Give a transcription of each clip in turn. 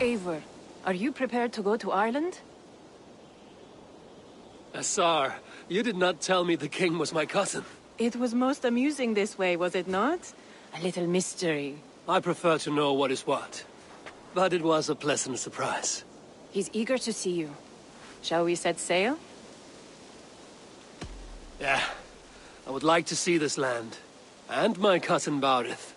Eivor, are you prepared to go to Ireland? Assar, you did not tell me the king was my cousin. It was most amusing this way, was it not? A little mystery. I prefer to know what is what. But it was a pleasant surprise. He's eager to see you. Shall we set sail? Yeah. I would like to see this land. And my cousin Baurith.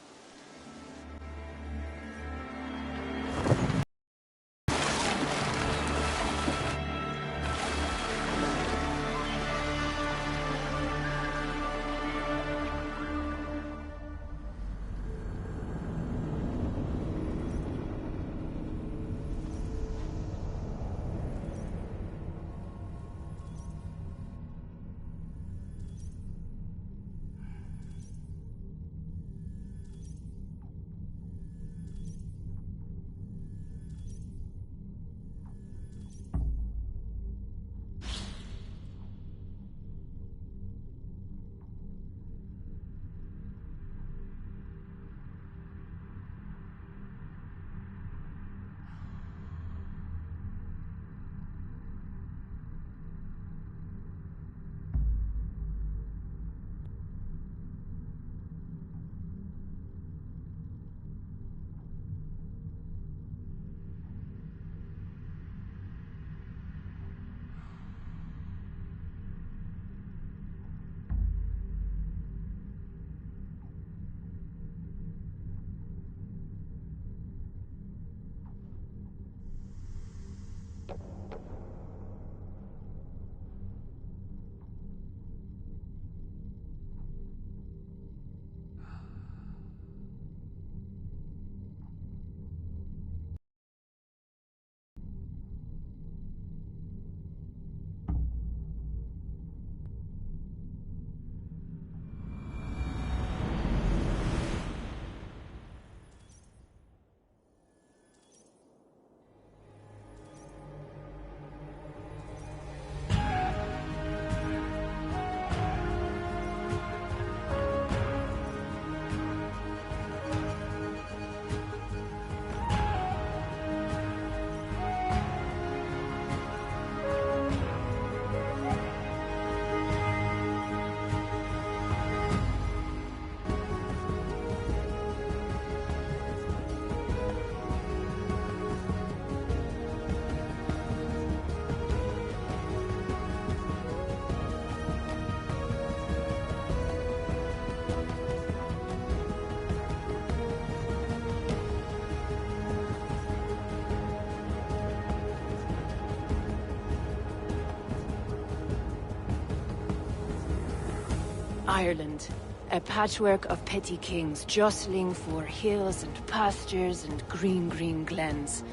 Ireland, a patchwork of petty kings jostling for hills and pastures and green glens.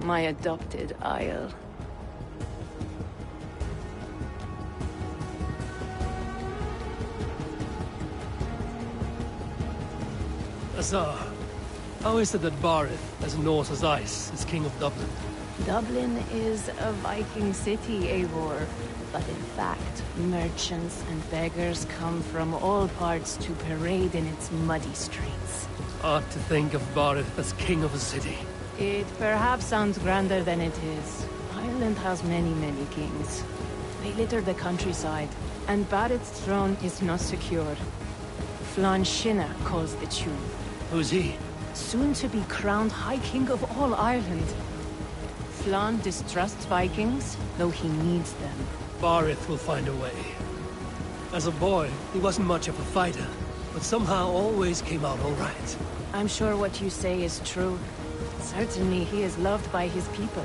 My adopted isle. Azar, how is it that Baurith, as Norse as ice, is king of Dublin? Dublin is a Viking city, Eivor. But in fact, merchants and beggars come from all parts to parade in its muddy streets. Odd to think of Baurith as king of a city. It perhaps sounds grander than it is. Ireland has many kings. They litter the countryside, and Barrett's throne is not secure. Flann Sinna calls the tune. Who's he? Soon to be crowned High King of all Ireland. Flann distrusts Vikings, though he needs them. Baurith will find a way. As a boy, he wasn't much of a fighter, but somehow always came out all right. I'm sure what you say is true. Certainly he is loved by his people.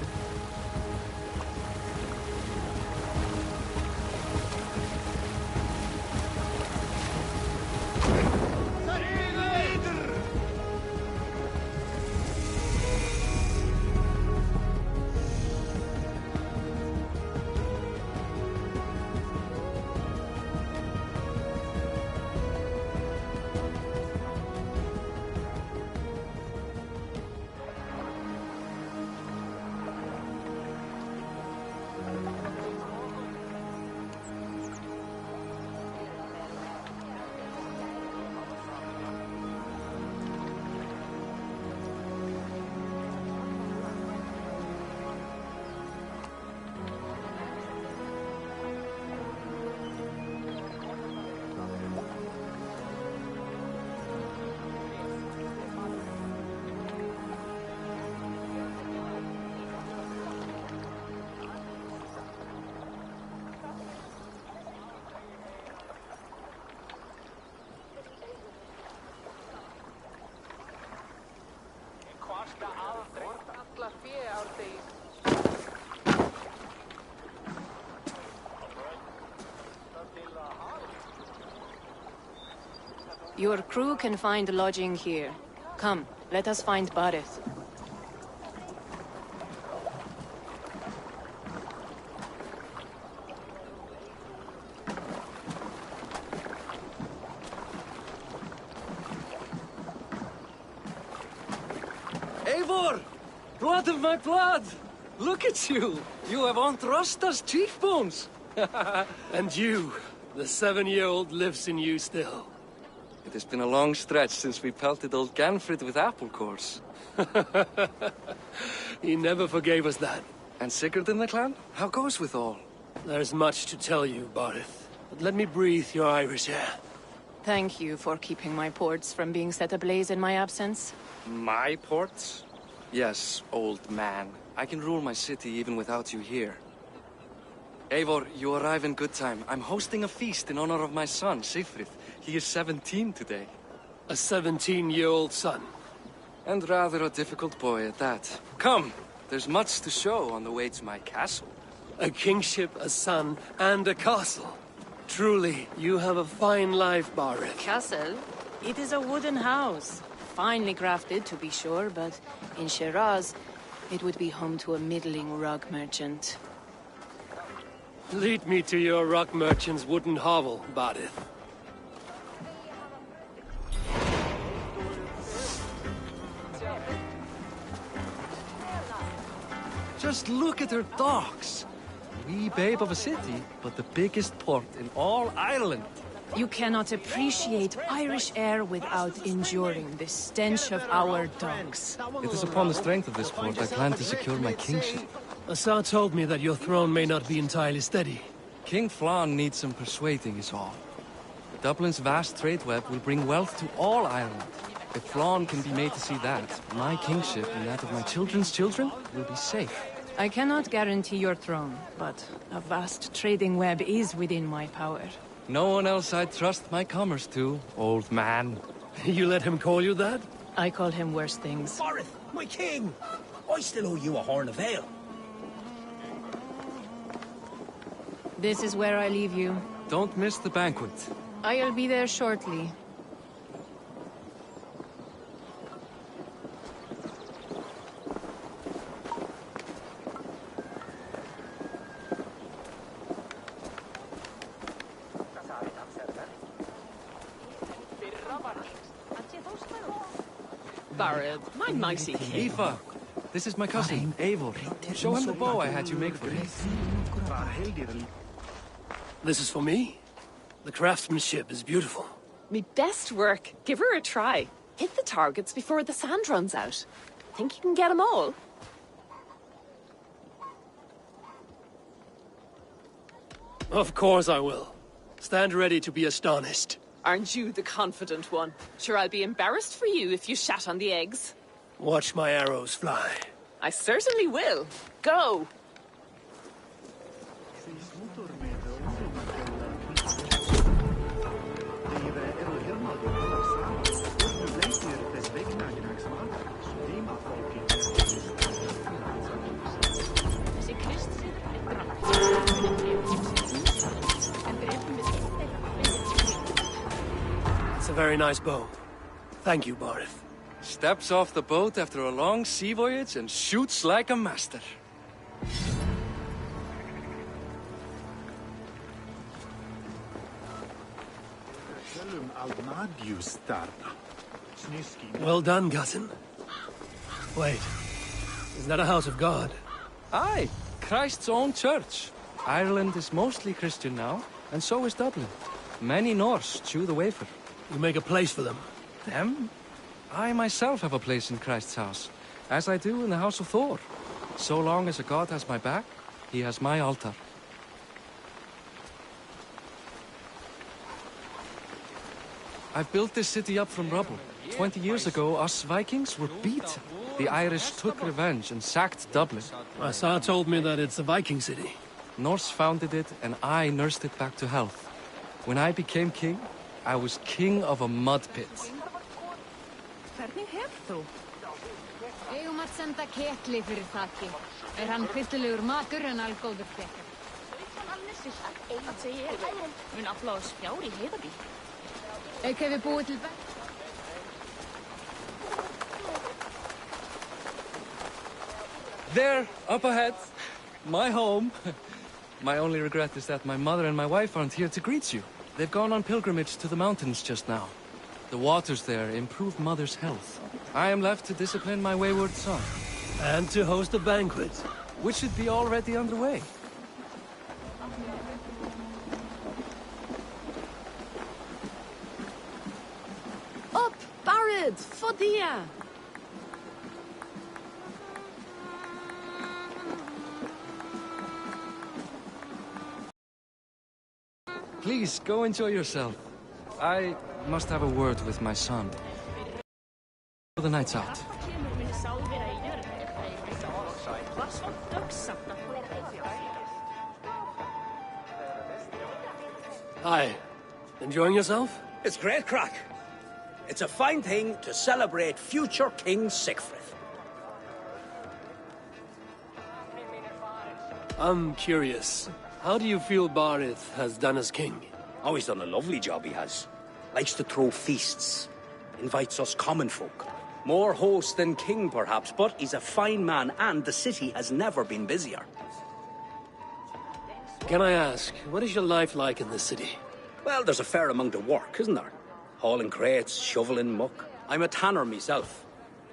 Your crew can find lodging here. Come, let us find Barith. Eivor! Blood of my blood! Look at you! You have Aunt Rosta's cheekbones! And you, the 7-year-old lives in you still. It has been a long stretch since we pelted old Ganfrid with apple cores. He never forgave us that. And Sigurd in the clan? How goes with all? There's much to tell you, Barith. But let me breathe your Irish air. Thank you for keeping my ports from being set ablaze in my absence. My ports? Yes, old man. I can rule my city even without you here. Eivor, you arrive in good time. I'm hosting a feast in honor of my son, Sigfrid. He is 17 today. A 17-year-old son. And rather a difficult boy at that. Come, there's much to show on the way to my castle. A kingship, a son, and a castle. Truly, you have a fine life, Barith. Castle? It is a wooden house. Finely crafted, to be sure, but in Shiraz, it would be home to a middling rug merchant. Lead me to your rock merchant's wooden hovel, Barith. Just look at her docks. Wee babe of a city, but the biggest port in all Ireland. You cannot appreciate Irish air without enduring the stench of our dogs. It is upon the strength of this port I plan to secure my kingship. Assar told me that your throne may not be entirely steady. King Flann needs some persuading is all. Dublin's vast trade web will bring wealth to all Ireland. If Flann can be made to see that, my kingship and that of my children's children will be safe. I cannot guarantee your throne, but a vast trading web is within my power. No one else I'd trust my commerce to, old man. You let him call you that? I call him worse things. Barith, my king! I still owe you a horn of ale. This is where I leave you. Don't miss the banquet. I'll be there shortly. Barith, my mighty king. Aoife, this is my cousin, Eivor. Show him the bow I had you make for him. This is for me? The craftsmanship is beautiful. Me best work. Give her a try. Hit the targets before the sand runs out. Think you can get them all? Of course I will. Stand ready to be astonished. Aren't you the confident one? Sure, I'll be embarrassed for you if you shat on the eggs. Watch my arrows fly. I certainly will. Go! It's a very nice bow. Thank you, Barith. Steps off the boat after a long sea voyage and shoots like a master. Well done, cousin. Wait, is that a house of God? Aye, Christ's own church. Ireland is mostly Christian now, and so is Dublin. Many Norse chew the wafer. You make a place for them. Them? I myself have a place in Christ's house, as I do in the house of Thor. So long as a god has my back, he has my altar. I've built this city up from rubble. 20 years ago, us Vikings were beat. The Irish took revenge and sacked Dublin. Assar told me that it's a Viking city. Norse founded it, and I nursed it back to health. When I became king, I was king of a mud pit. senda ketli fyrir þakki. Hann pillulegur matur en algóður frekar. Mun afla oss fjár í heiðabí. Við búið til bekk. There, up ahead. My home. My only regret is that my mother and my wife aren't here to greet you. They've gone on pilgrimage to the mountains just now. The waters there improve mother's health. I am left to discipline my wayward son. And to host a banquet. Which should be already underway. Up, Barad, Fodia. Please, go enjoy yourself. I must have a word with my son. The night's out. Hi. Enjoying yourself? It's great crack. It's a fine thing to celebrate future King Sigfrid. I'm curious. How do you feel Barith has done as king? Oh, he's done a lovely job, he has. Likes to throw feasts. Invites us common folk. More host than king, perhaps, but he's a fine man, and the city has never been busier. Can I ask, what is your life like in this city? Well, there's a fair amount of work, isn't there? Hauling crates, shoveling muck. I'm a tanner myself.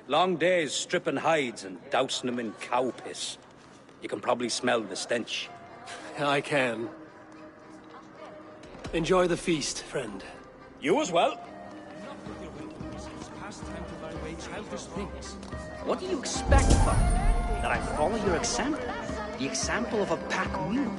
Long days stripping hides and dousing them in cow piss. You can probably smell the stench. I can. Enjoy the feast, friend. You as well. What do you expect, Buck? That I follow your example? The example of a pack mule?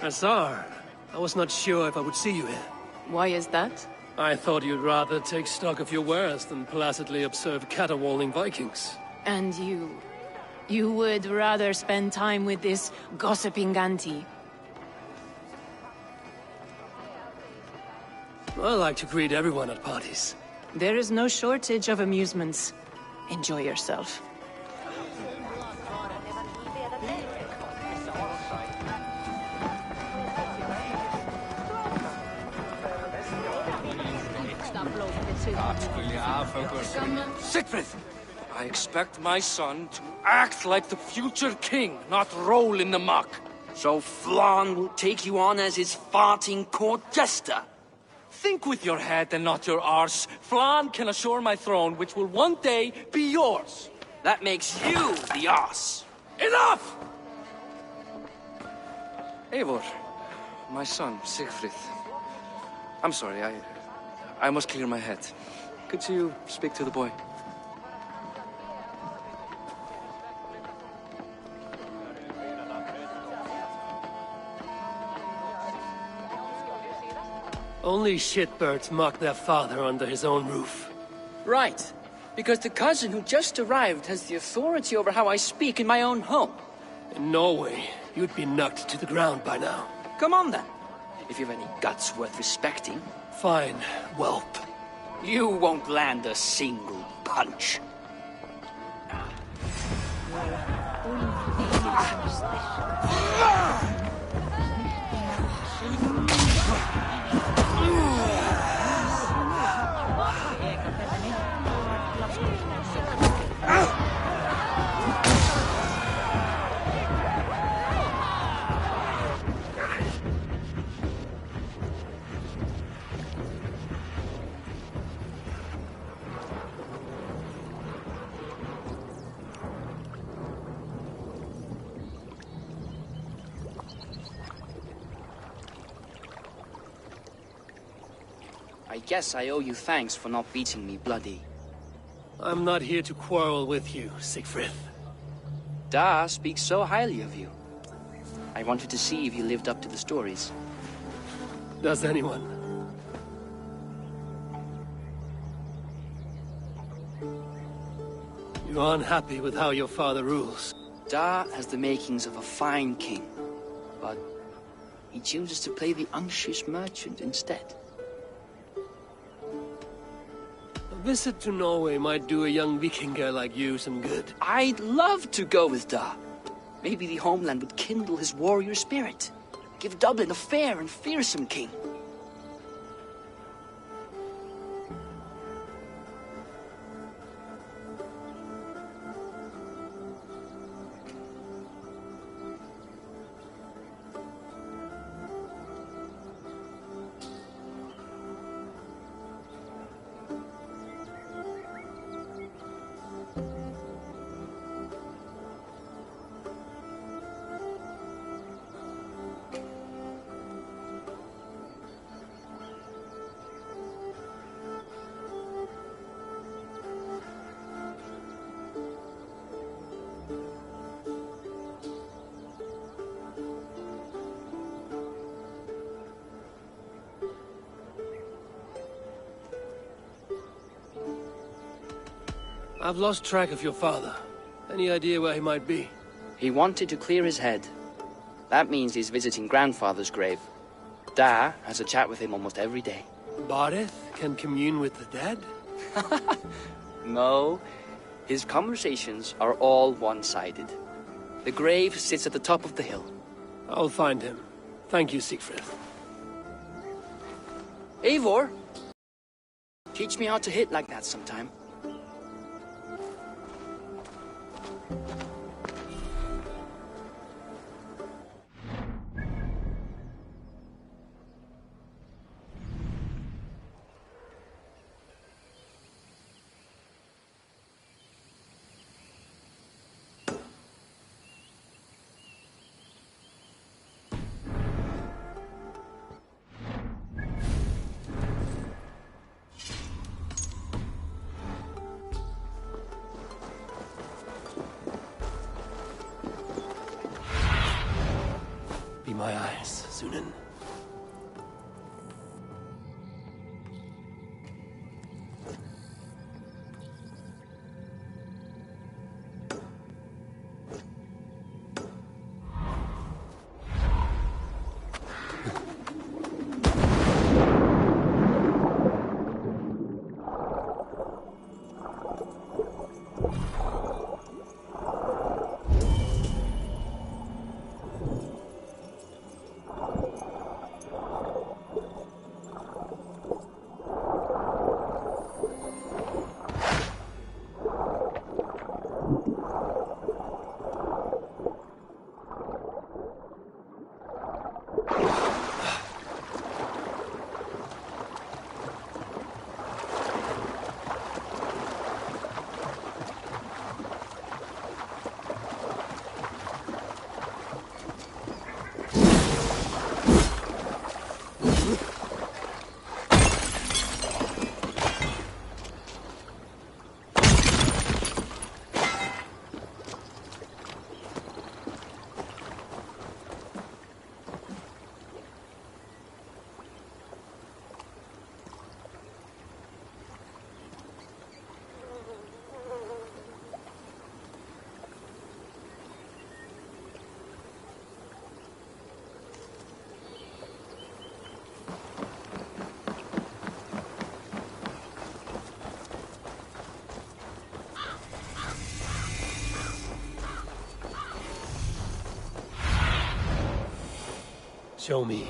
Azar, I was not sure if I would see you here. Why is that? I thought you'd rather take stock of your wares than placidly observe caterwauling Vikings. And you? You would rather spend time with this gossiping auntie? I like to greet everyone at parties. There is no shortage of amusements. Enjoy yourself. Sigfrid! I expect my son to act like the future king, not roll in the muck. So Flan will take you on as his farting court jester? Think with your head and not your arse. Flan can assure my throne, which will one day be yours. That makes you the ass. Enough! Eivor, my son, Sigfrid. I'm sorry, I must clear my head. Could you speak to the boy? Only shitbirds mock their father under his own roof. Right. Because the cousin who just arrived has the authority over how I speak in my own home. In Norway, you'd be knocked to the ground by now. Come on then. If you've any guts worth respecting. Fine, whelp. You won't land a single punch. I guess I owe you thanks for not beating me bloody. I'm not here to quarrel with you, Sigfrid. Da speaks so highly of you. I wanted to see if you lived up to the stories. Does anyone? You're unhappy with how your father rules. Da has the makings of a fine king, but he chooses to play the unctuous merchant instead. A visit to Norway might do a young Vikinger like you some good. I'd love to go with Da. Maybe the homeland would kindle his warrior spirit. Give Dublin a fair and fearsome king. I've lost track of your father. Any idea where he might be? He wanted to clear his head. That means he's visiting grandfather's grave. Da has a chat with him almost every day. Barith can commune with the dead? No, his conversations are all one-sided. The grave sits at the top of the hill. I'll find him. Thank you, Sigfrid. Eivor, teach me how to hit like that sometime. Be my eyes, Sunan. Show me.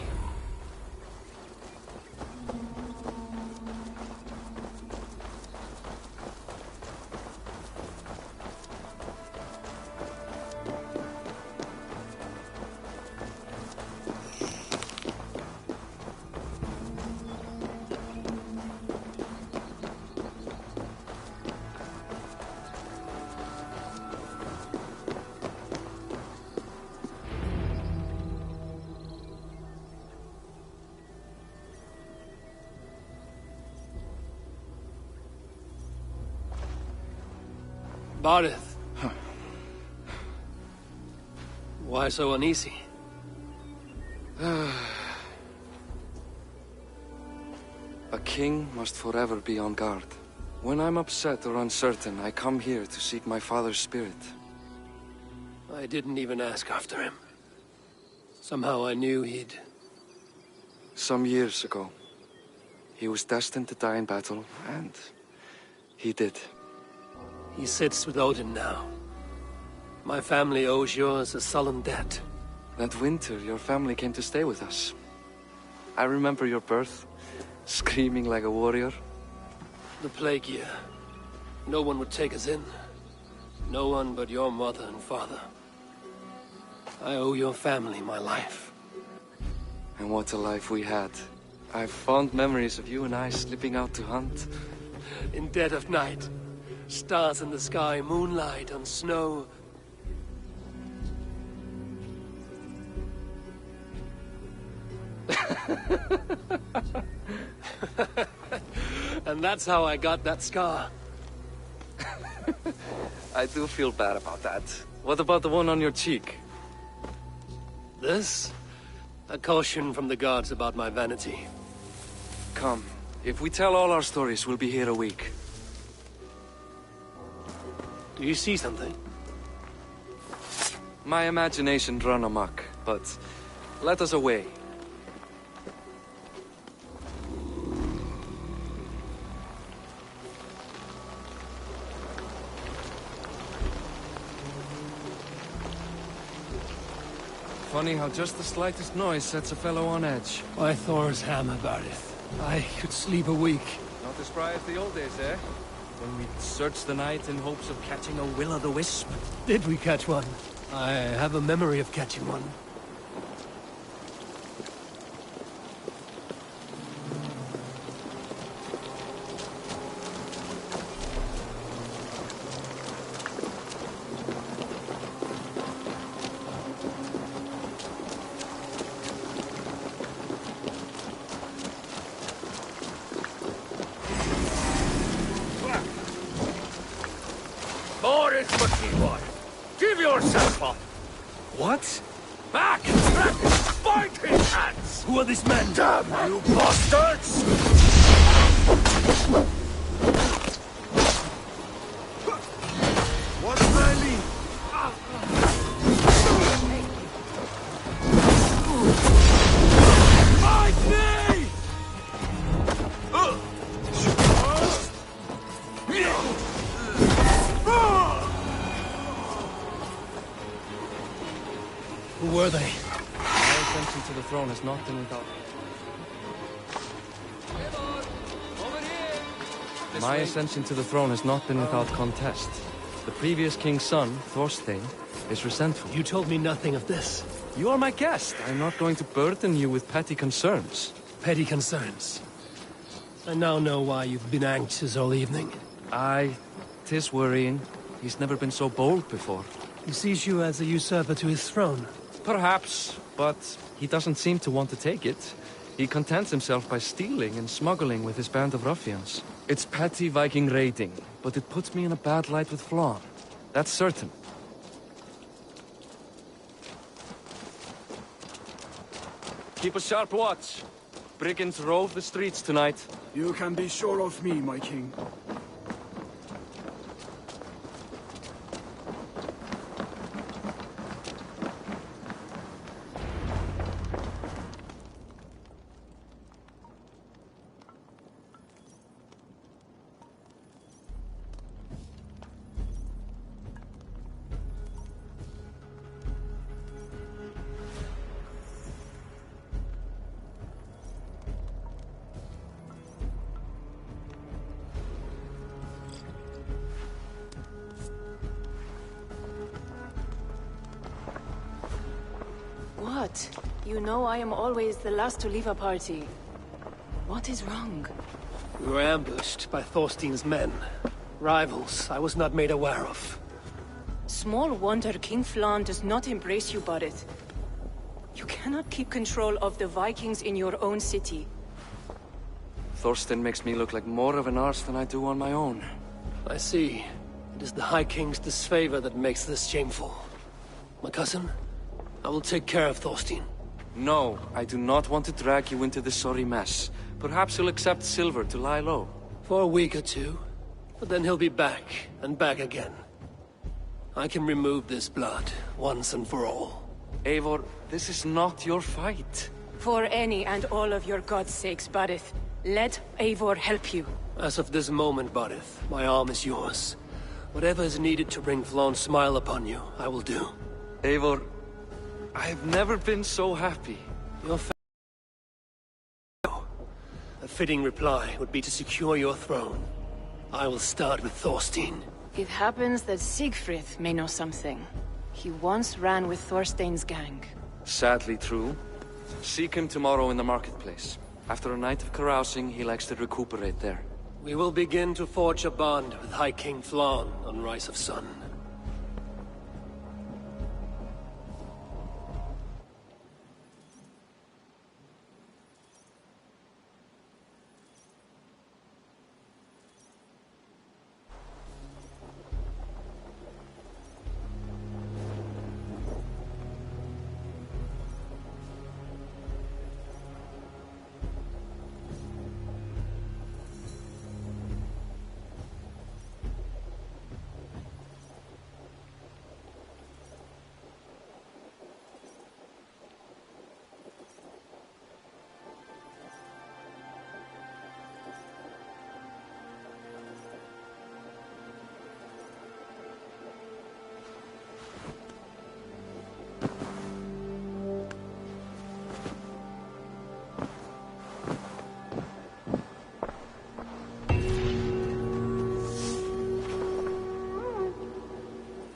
Barith. Why so uneasy? A king must forever be on guard. When I'm upset or uncertain, I come here to seek my father's spirit. I didn't even ask after him. Somehow I knew he'd... Some years ago, he was destined to die in battle, and he did. He sits with Odin now. My family owes yours a sullen debt. That winter, your family came to stay with us. I remember your birth, screaming like a warrior. The plague year. No one would take us in. No one but your mother and father. I owe your family my life. And what a life we had. I have fond memories of you and I slipping out to hunt. In dead of night. Stars in the sky, moonlight on snow. And that's how I got that scar. I do feel bad about that. What about the one on your cheek? This? A caution from the gods about my vanity. Come, if we tell all our stories, we'll be here a week. Do you see something? My imagination run amok, but let us away. Funny how just the slightest noise sets a fellow on edge. By Thor's hammer, Barith. I could sleep a week. Not as spry as the old days, eh? When we searched the night in hopes of catching a will-o'-the-wisp. Did we catch one? I have a memory of catching one. Give yourself up! What? Back! Back! Find his hands! Who are these men? Damn you bastards! What's Riley? Fight me! Who were they? My ascension to the throne has not been without... My ascension to the throne has not been without contest. The previous king's son, Thorstein, is resentful. You told me nothing of this. You are my guest. I'm not going to burden you with petty concerns. Petty concerns. I now know why you've been anxious all evening. Aye, 'tis worrying. He's never been so bold before. He sees you as a usurper to his throne. Perhaps, but he doesn't seem to want to take it. He contents himself by stealing and smuggling with his band of ruffians. It's petty Viking raiding, but it puts me in a bad light with Flann. That's certain. Keep a sharp watch. Brigands rove the streets tonight. You can be sure of me, my king. What? You know I am always the last to leave a party. What is wrong? We were ambushed by Thorstein's men. Rivals I was not made aware of. Small wonder King Flan does not embrace you, Barret. You cannot keep control of the Vikings in your own city. Thorstein makes me look like more of an arse than I do on my own. I see. It is the High King's disfavor that makes this shameful. My cousin, I will take care of Thorstein. No, I do not want to drag you into this sorry mess. Perhaps you'll accept silver to lie low. For a week or two, but then he'll be back, and back again. I can remove this blood, once and for all. Eivor, this is not your fight. For any and all of your god's sakes, Barret, let Eivor help you. As of this moment, Barith, my arm is yours. Whatever is needed to bring Flaun's smile upon you, I will do. Eivor, I've never been so happy. Your A fitting reply would be to secure your throne. I will start with Thorstein. It happens that Siegfried may know something. He once ran with Thorstein's gang. Sadly true. Seek him tomorrow in the marketplace. After a night of carousing, he likes to recuperate there. We will begin to forge a bond with High King Flan on Rise of Sun.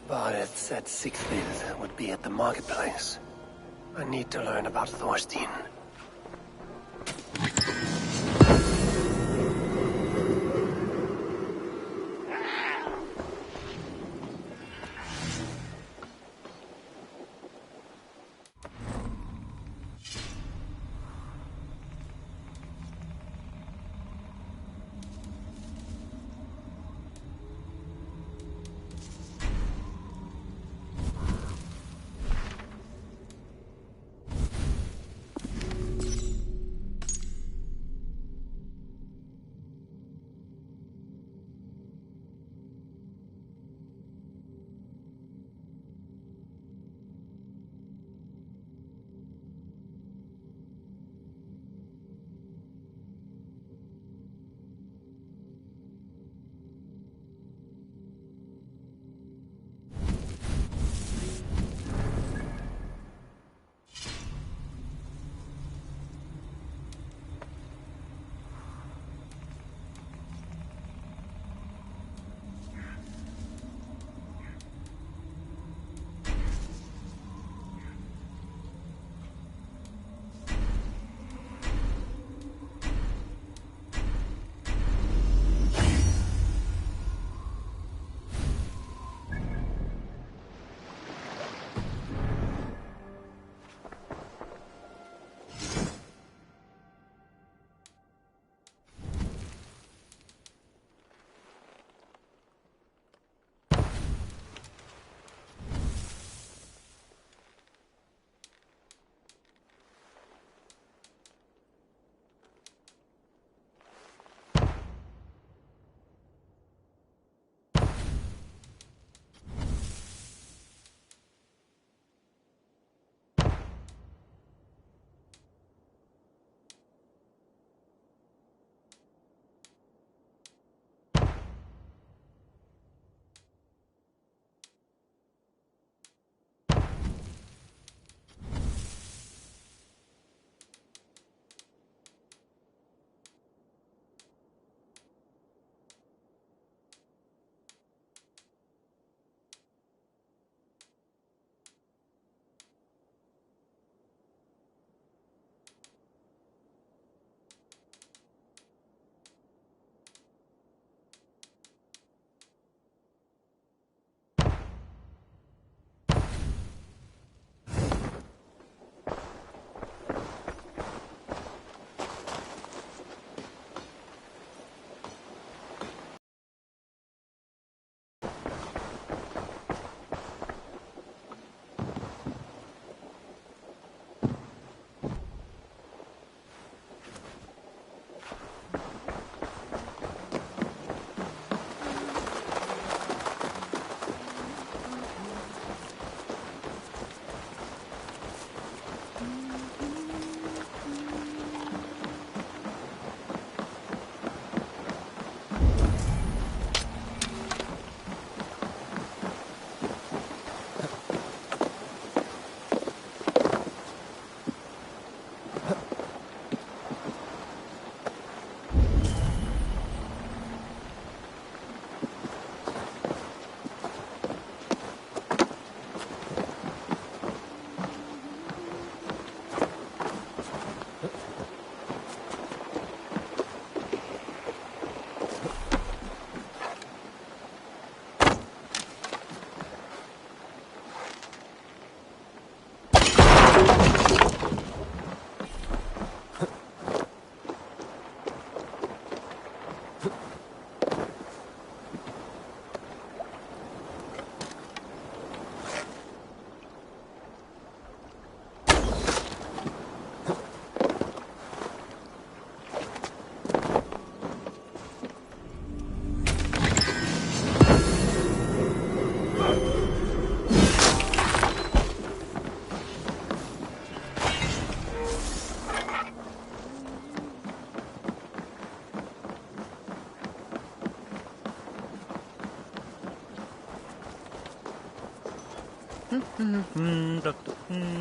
Bareth said Siegfried would be at the marketplace. I need to learn about Thorstein.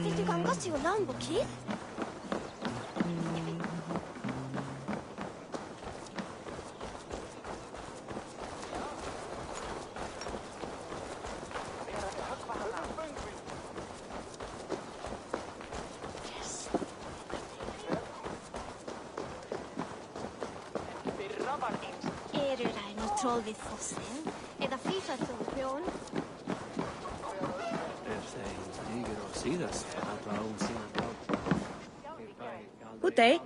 Viltu ganga sig och långbokid? Eru ræn og troll við fossen? Eða físa þú bjón? Good day.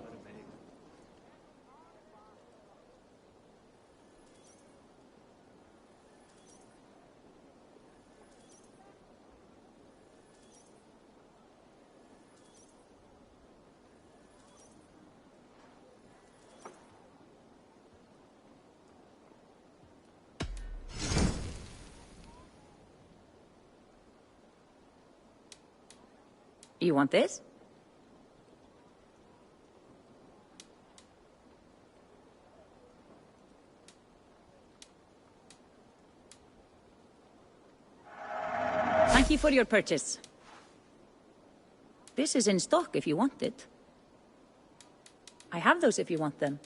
You want this? Thank you for your purchase. This is in stock if you want it. I have those if you want them.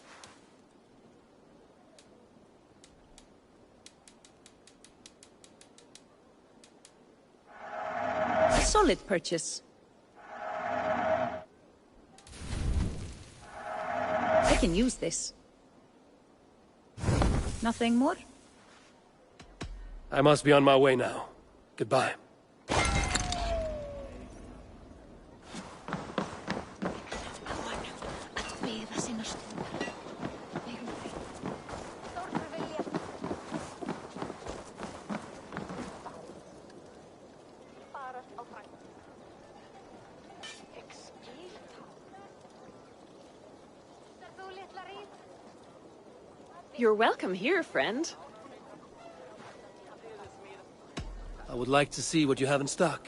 A solid purchase. I can use this. Nothing more? I must be on my way now. Goodbye. You're welcome here, friend. I would like to see what you have in stock.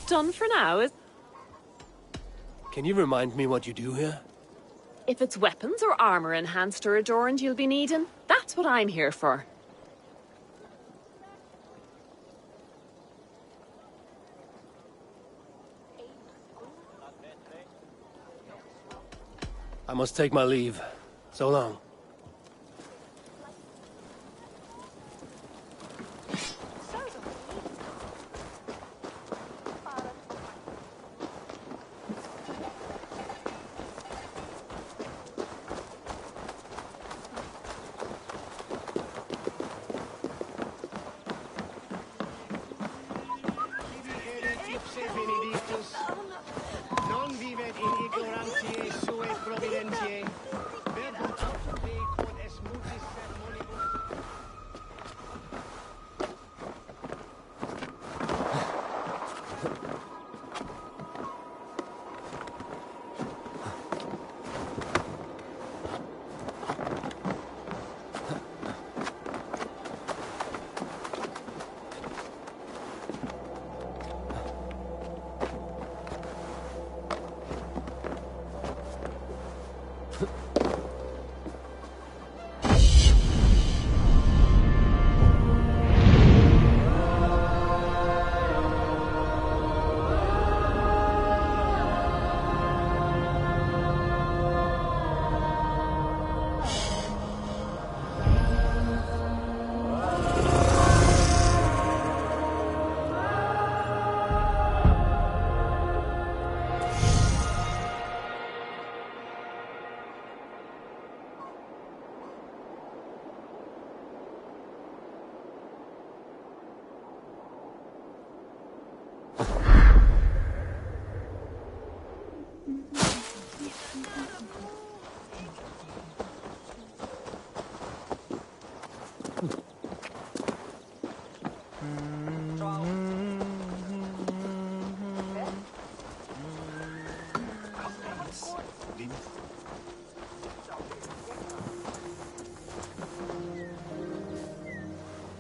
Done for now. Can you remind me what you do here? If it's weapons or armor enhanced or adorned you'll be needing, that's what I'm here for. I must take my leave. So long.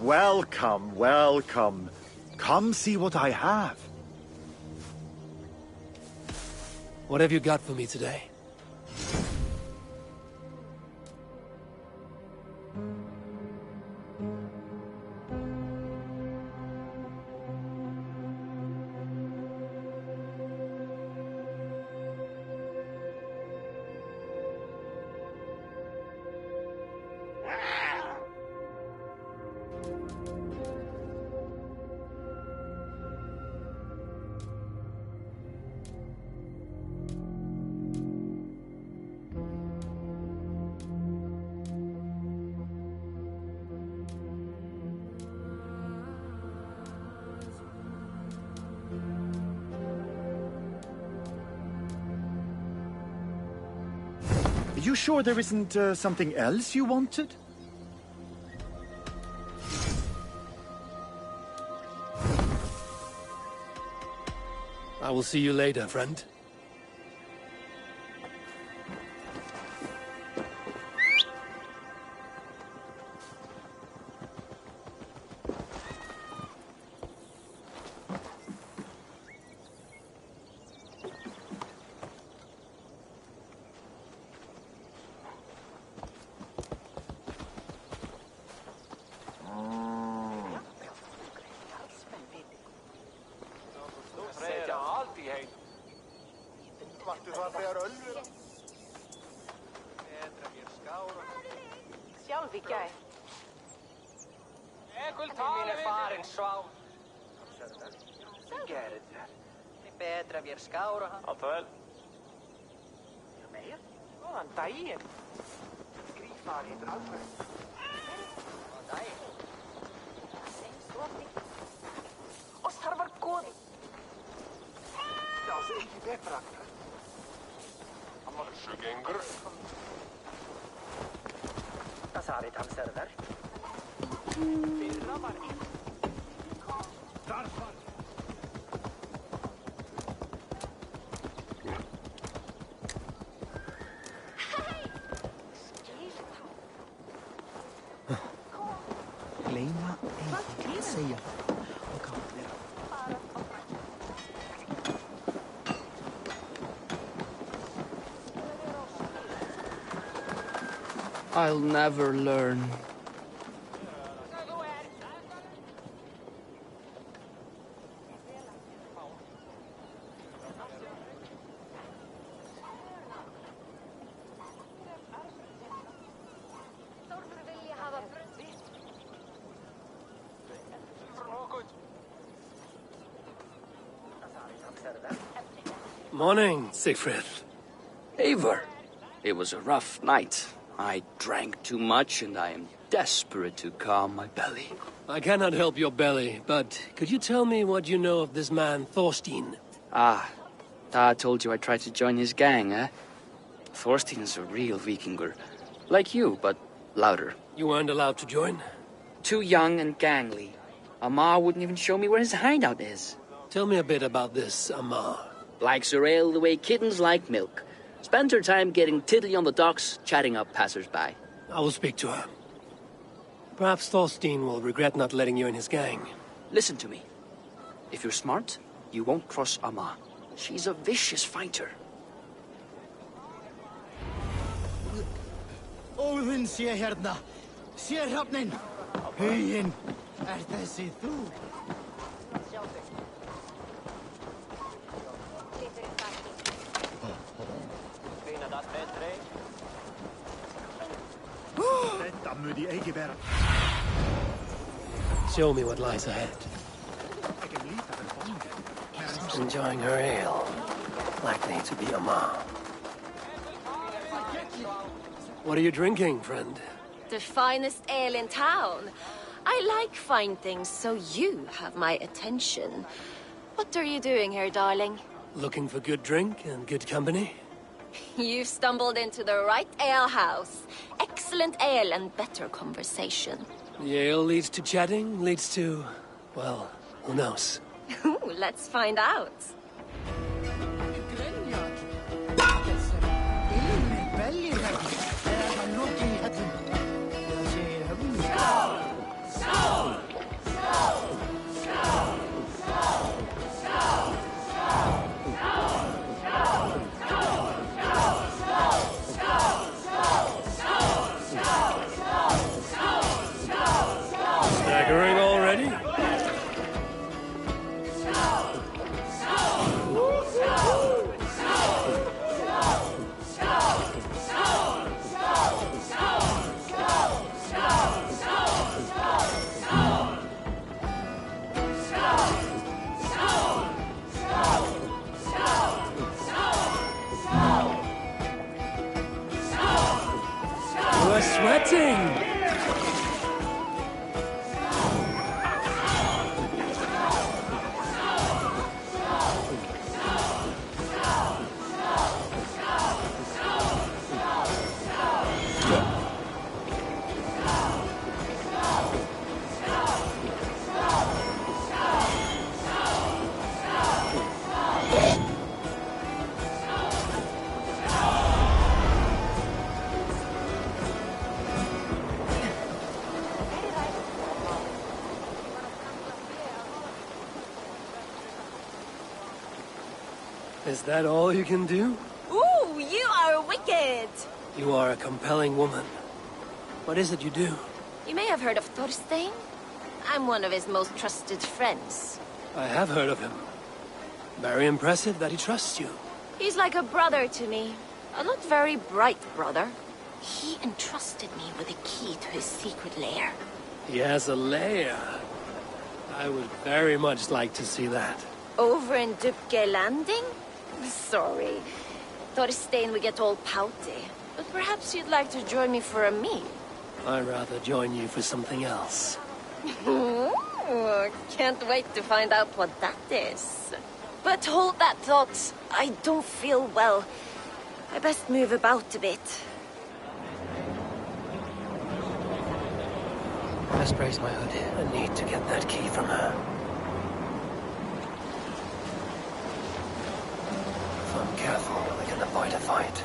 Welcome, welcome. Come see what I have. What have you got for me today? You sure there isn't something else you wanted? I will see you later, friend. I'll never learn. Morning, Siegfried. Eivor, it was a rough night. I drank too much and I am desperate to calm my belly. I cannot help your belly, but could you tell me what you know of this man, Thorstein? Ah, Dad told you I tried to join his gang, eh? Thorstein is a real Vikinger. Like you, but louder. You weren't allowed to join? Too young and gangly. Amar wouldn't even show me where his hideout is. Tell me a bit about this Amar. Likes her ale the way kittens like milk. Spends her time getting tiddly on the docks, chatting up passers-by. I will speak to her. Perhaps Thorstein will regret not letting you in his gang. Listen to me. If you're smart, you won't cross Amma. She's a vicious fighter. Óðinn sé hérna. Sé hrafnin. Huginn. Þessi þú? Show me what lies ahead. Enjoying her ale. Likely to be Amar. What are you drinking, friend? The finest ale in town. I like fine things, so you have my attention. What are you doing here, darling? Looking for good drink and good company? You've stumbled into the right alehouse. Excellent ale and better conversation. The ale leads to chatting, leads to... well, who knows? Let's find out. Staggering already? You are sweating! Is that all you can do? Ooh, you are wicked! You are a compelling woman. What is it you do? You may have heard of Thorstein. I'm one of his most trusted friends. I have heard of him. Very impressive that he trusts you. He's like a brother to me. A not very bright brother. He entrusted me with the key to his secret lair. He has a lair. I would very much like to see that. Over in Dupke Landing? Sorry. Thorstein would get all pouty. But perhaps you'd like to join me for a meal. I'd rather join you for something else. Ooh, can't wait to find out what that is. But hold that thought. I don't feel well. I best move about a bit. Best raise my hood. I need to get that key from her. If I'm careful, we can avoid a fight.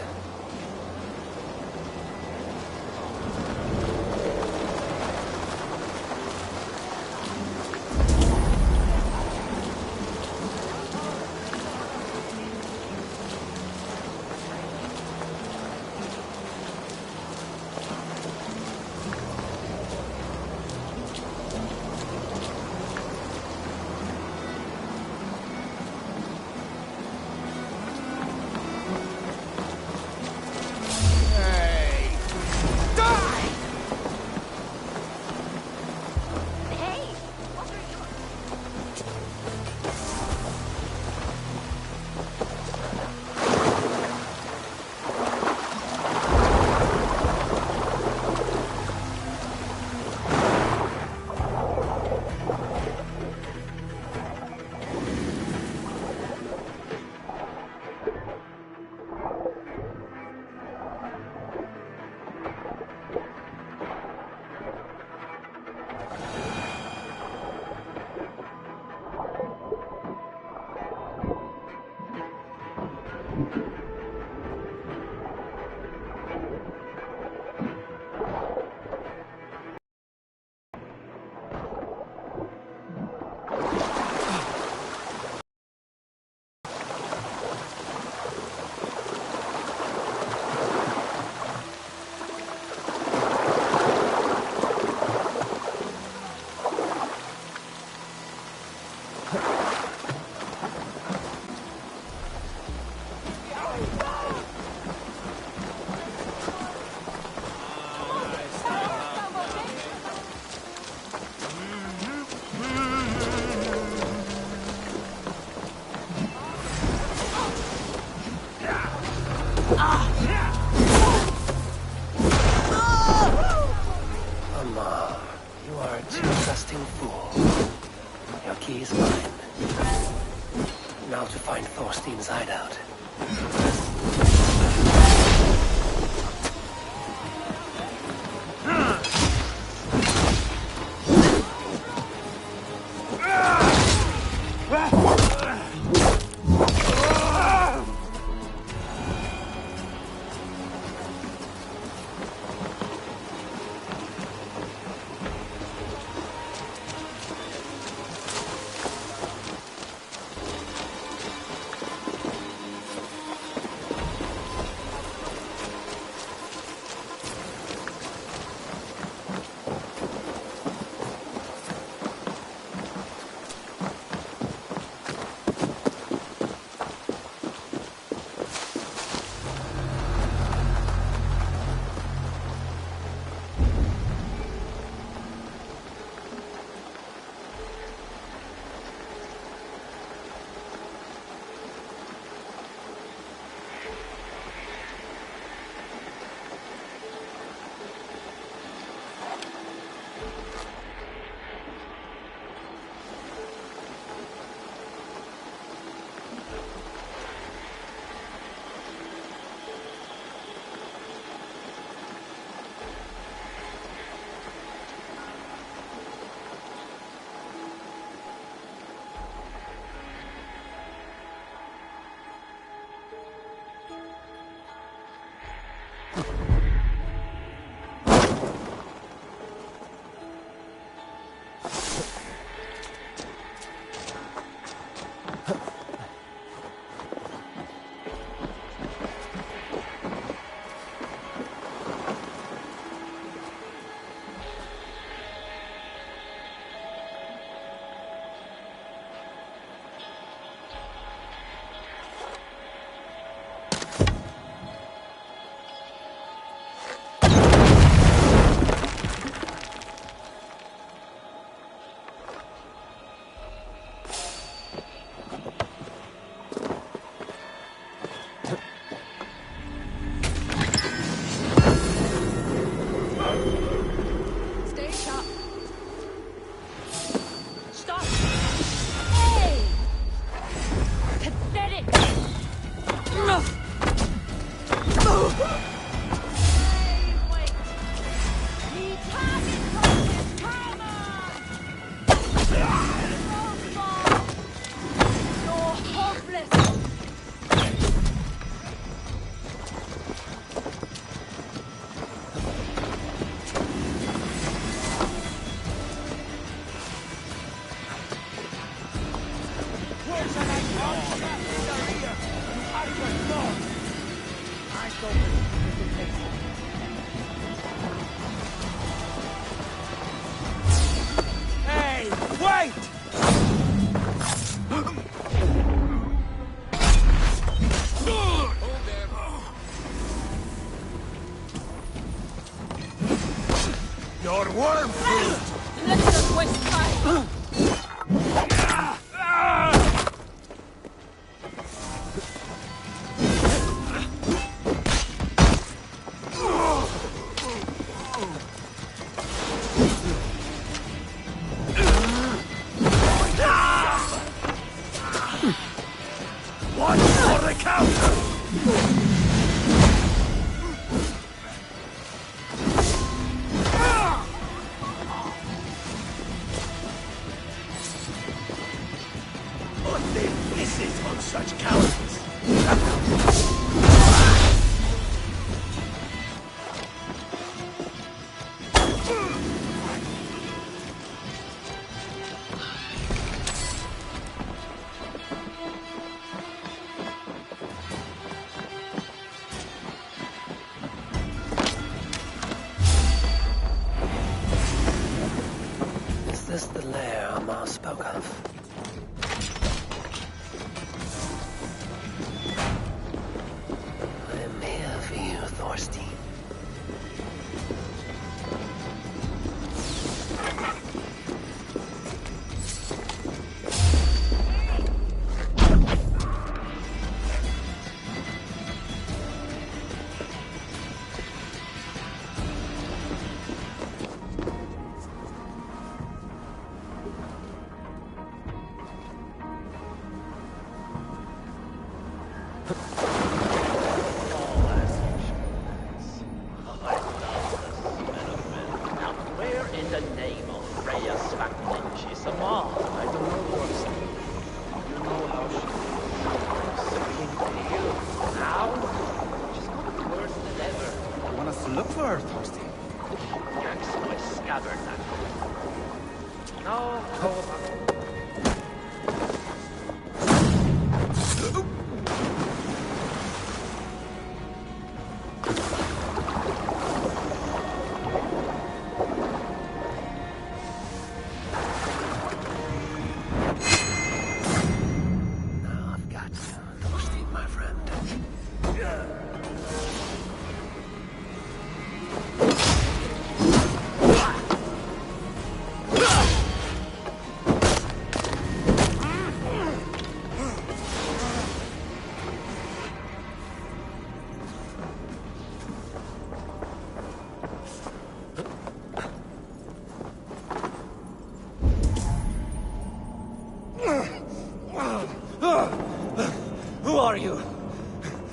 Now to find Thorstein's hideout.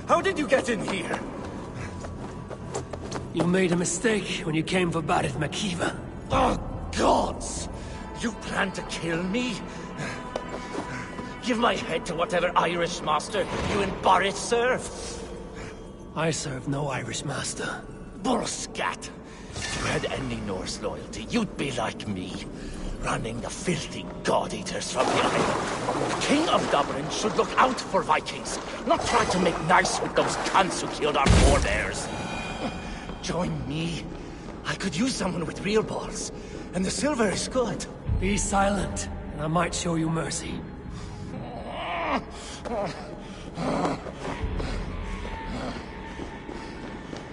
How did you get in here? You made a mistake when you came for Barret Makiva. Oh, gods! You plan to kill me? Give my head to whatever Irish master you and Barret serve. I serve no Irish master. Bullscat! If you had any Norse loyalty, you'd be like me, running the filthy god-eaters from the island. The King of Dublin should look out for Vikings, not try to make nice with those cunts who killed our forebears. Join me. I could use someone with real balls, and the silver is good. Be silent, and I might show you mercy.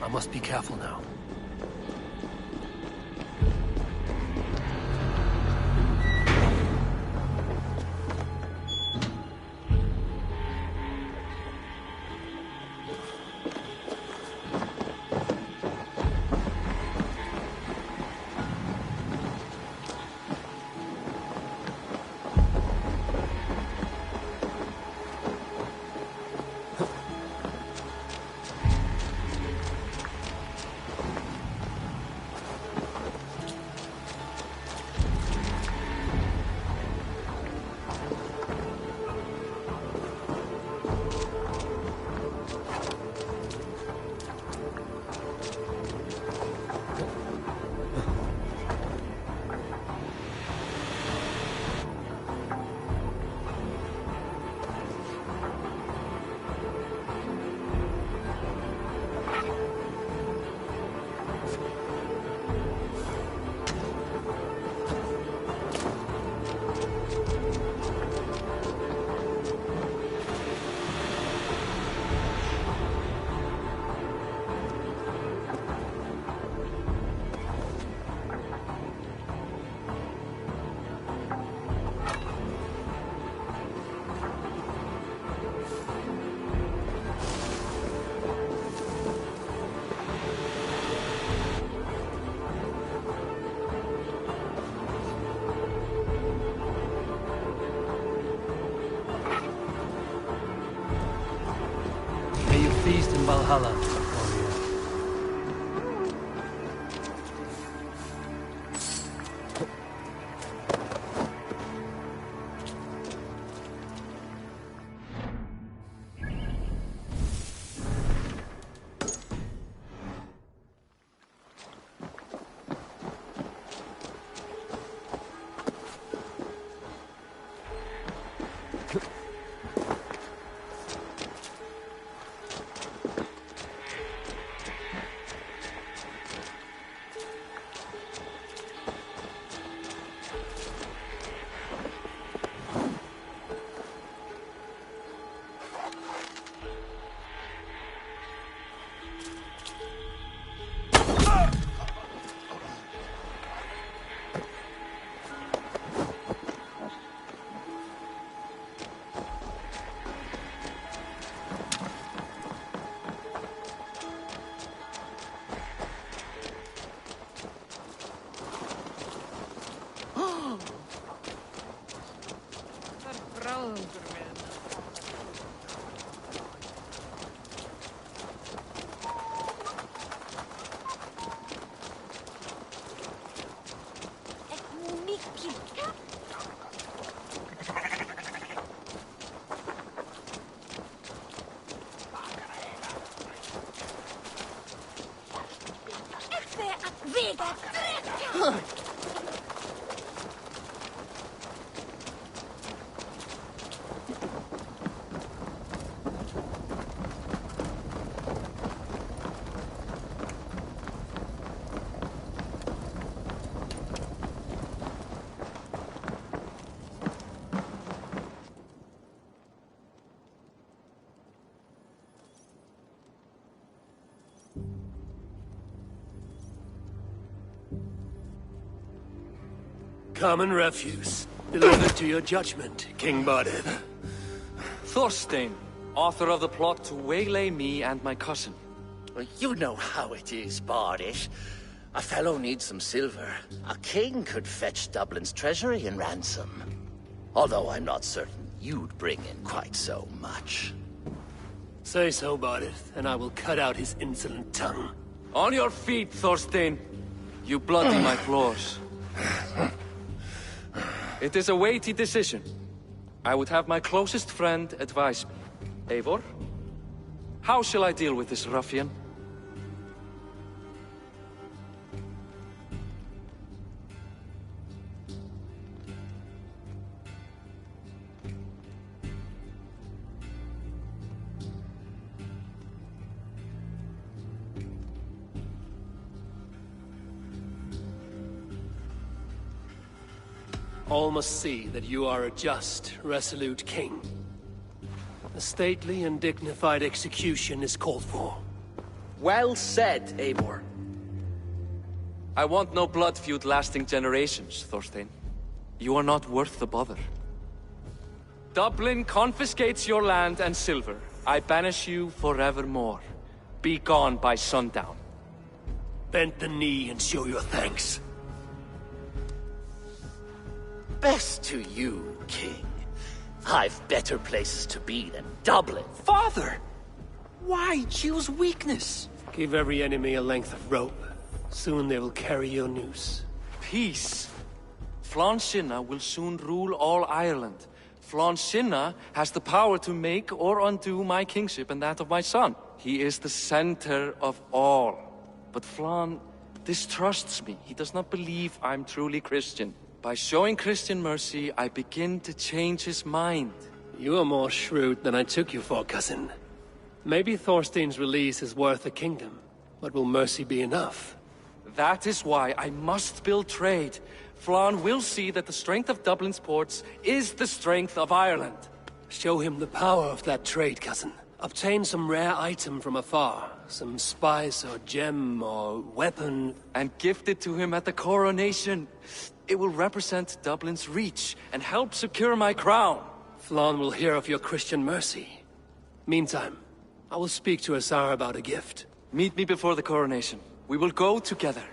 I must be careful now. Feast in Valhalla. Common refuse. Delivered to your judgment, King Bardet. Thorstein, author of the plot to waylay me and my cousin. Well, you know how it is, Bardish. A fellow needs some silver. A king could fetch Dublin's treasury in ransom. Although I'm not certain you'd bring in quite so much. Say so, Bardet, and I will cut out his insolent tongue. On your feet, Thorstein. You bloody my floors. It is a weighty decision. I would have my closest friend advise me. Eivor, how shall I deal with this ruffian? All must see that you are a just, resolute king. A stately and dignified execution is called for. Well said, Eivor. I want no blood feud lasting generations, Thorstein. You are not worth the bother. Dublin confiscates your land and silver. I banish you forevermore. Be gone by sundown. Bend the knee and show your thanks. Best to you, King. I've better places to be than Dublin. Father! Why choose weakness? Give every enemy a length of rope. Soon they will carry your noose. Peace. Flann Sinna will soon rule all Ireland. Flann Sinna has the power to make or undo my kingship and that of my son. He is the center of all. But Flann distrusts me. He does not believe I'm truly Christian. By showing Christian mercy, I begin to change his mind. You are more shrewd than I took you for, cousin. Maybe Thorstein's release is worth a kingdom, but will mercy be enough? That is why I must build trade. Flann will see that the strength of Dublin's ports is the strength of Ireland. Show him the power of that trade, cousin. Obtain some rare item from afar. Some spice or gem or weapon. And gift it to him at the coronation. It will represent Dublin's reach and help secure my crown. Flann will hear of your Christian mercy. Meantime, I will speak to Asar about a gift. Meet me before the coronation. We will go together.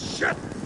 Shit!